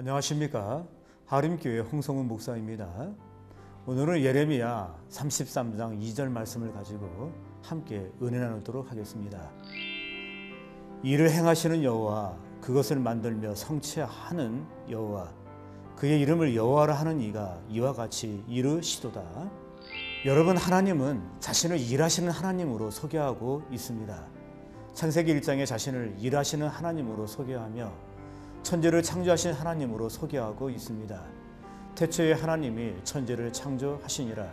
안녕하십니까. 하림교회 홍성훈 목사입니다. 오늘은 예레미야 33장 2절 말씀을 가지고 함께 은혜 나누도록 하겠습니다. 이를 행하시는 여호와, 그것을 만들며 성취하는 여호와, 그의 이름을 여호와라 하는 이가 이와 같이 이르시도다. 여러분, 하나님은 자신을 일하시는 하나님으로 소개하고 있습니다. 창세기 1장에 자신을 일하시는 하나님으로 소개하며 천지를 창조하신 하나님으로 소개하고 있습니다. 태초에 하나님이 천지를 창조하시니라.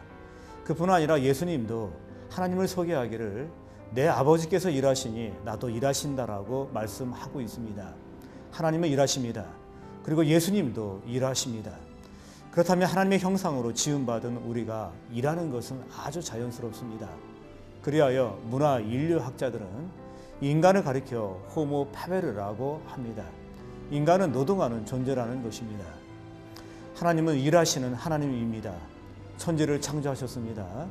그뿐 아니라 예수님도 하나님을 소개하기를 내 아버지께서 일하시니 나도 일하신다라고 말씀하고 있습니다. 하나님은 일하십니다. 그리고 예수님도 일하십니다. 그렇다면 하나님의 형상으로 지음받은 우리가 일하는 것은 아주 자연스럽습니다. 그리하여 문화 인류학자들은 인간을 가리켜 호모 파베르라고 합니다. 인간은 노동하는 존재라는 것입니다. 하나님은 일하시는 하나님입니다. 천지를 창조하셨습니다.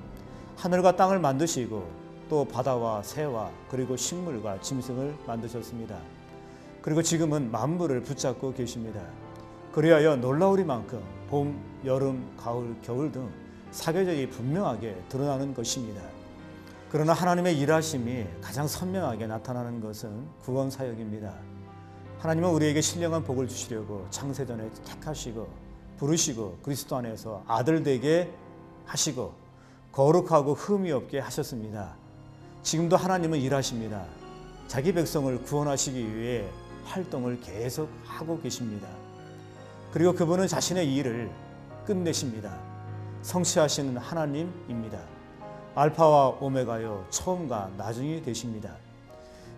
하늘과 땅을 만드시고 또 바다와 새와 그리고 식물과 짐승을 만드셨습니다. 그리고 지금은 만물을 붙잡고 계십니다. 그리하여 놀라우리만큼 봄, 여름, 가을, 겨울 등 사계절이 분명하게 드러나는 것입니다. 그러나 하나님의 일하심이 가장 선명하게 나타나는 것은 구원 사역입니다. 하나님은 우리에게 신령한 복을 주시려고 창세전에 택하시고 부르시고 그리스도 안에서 아들 되게 하시고 거룩하고 흠이 없게 하셨습니다. 지금도 하나님은 일하십니다. 자기 백성을 구원하시기 위해 활동을 계속 하고 계십니다. 그리고 그분은 자신의 일을 끝내십니다. 성취하시는 하나님입니다. 알파와 오메가요, 처음과 나중이 되십니다.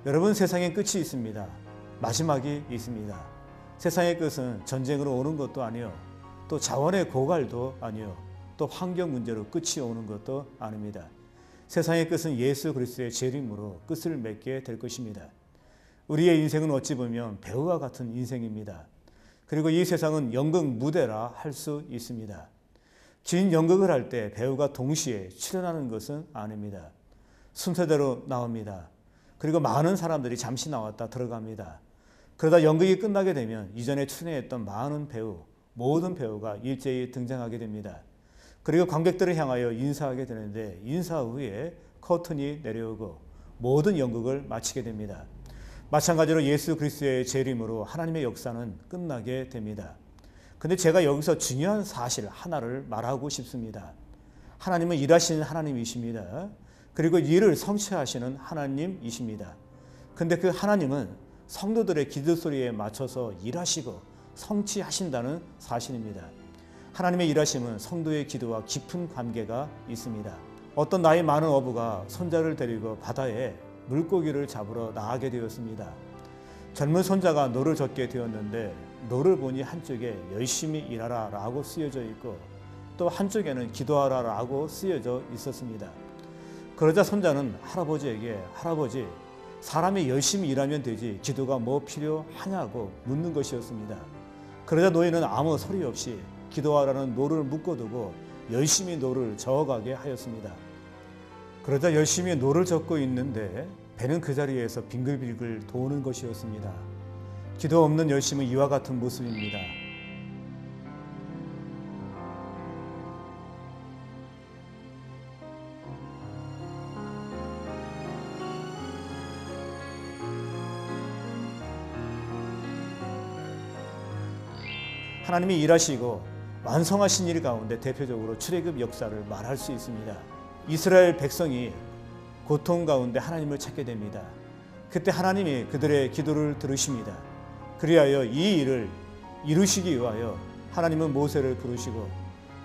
여러분, 세상에 끝이 있습니다. 마지막이 있습니다. 세상의 끝은 전쟁으로 오는 것도 아니요, 또 자원의 고갈도 아니요, 또 환경 문제로 끝이 오는 것도 아닙니다. 세상의 끝은 예수 그리스도의 재림으로 끝을 맺게 될 것입니다. 우리의 인생은 어찌 보면 배우와 같은 인생입니다. 그리고 이 세상은 연극 무대라 할 수 있습니다. 긴 연극을 할 때 배우가 동시에 출연하는 것은 아닙니다. 순서대로 나옵니다. 그리고 많은 사람들이 잠시 나왔다 들어갑니다. 그러다 연극이 끝나게 되면 이전에 출연했던 많은 배우, 모든 배우가 일제히 등장하게 됩니다. 그리고 관객들을 향하여 인사하게 되는데 인사 후에 커튼이 내려오고 모든 연극을 마치게 됩니다. 마찬가지로 예수 그리스도의 재림으로 하나님의 역사는 끝나게 됩니다. 근데 제가 여기서 중요한 사실 하나를 말하고 싶습니다. 하나님은 일하시는 하나님이십니다. 그리고 일을 성취하시는 하나님이십니다. 근데 그 하나님은 성도들의 기도 소리에 맞춰서 일하시고 성취하신다는 사실입니다. 하나님의 일하심은 성도의 기도와 깊은 관계가 있습니다. 어떤 나이 많은 어부가 손자를 데리고 바다에 물고기를 잡으러 나가게 되었습니다. 젊은 손자가 노를 젓게 되었는데 노를 보니 한쪽에 열심히 일하라 라고 쓰여져 있고 또 한쪽에는 기도하라 라고 쓰여져 있었습니다. 그러자 손자는 할아버지에게 할아버지, 사람이 열심히 일하면 되지 기도가 뭐 필요하냐고 묻는 것이었습니다. 그러자 노인은 아무 소리 없이 기도하라는 노를 묶어두고 열심히 노를 저어가게 하였습니다. 그러자 열심히 노를 젓고 있는데 배는 그 자리에서 빙글빙글 도는 것이었습니다. 기도 없는 열심은 이와 같은 모습입니다. 하나님이 일하시고 완성하신 일 가운데 대표적으로 출애굽 역사를 말할 수 있습니다. 이스라엘 백성이 고통 가운데 하나님을 찾게 됩니다. 그때 하나님이 그들의 기도를 들으십니다. 그리하여 이 일을 이루시기 위하여 하나님은 모세를 부르시고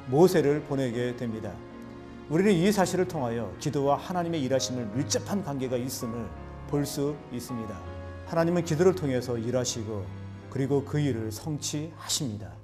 모세를 보내게 됩니다. 우리는 이 사실을 통하여 기도와 하나님의 일하심을 밀접한 관계가 있음을 볼 수 있습니다. 하나님은 기도를 통해서 일하시고 그리고 그 일을 성취하십니다.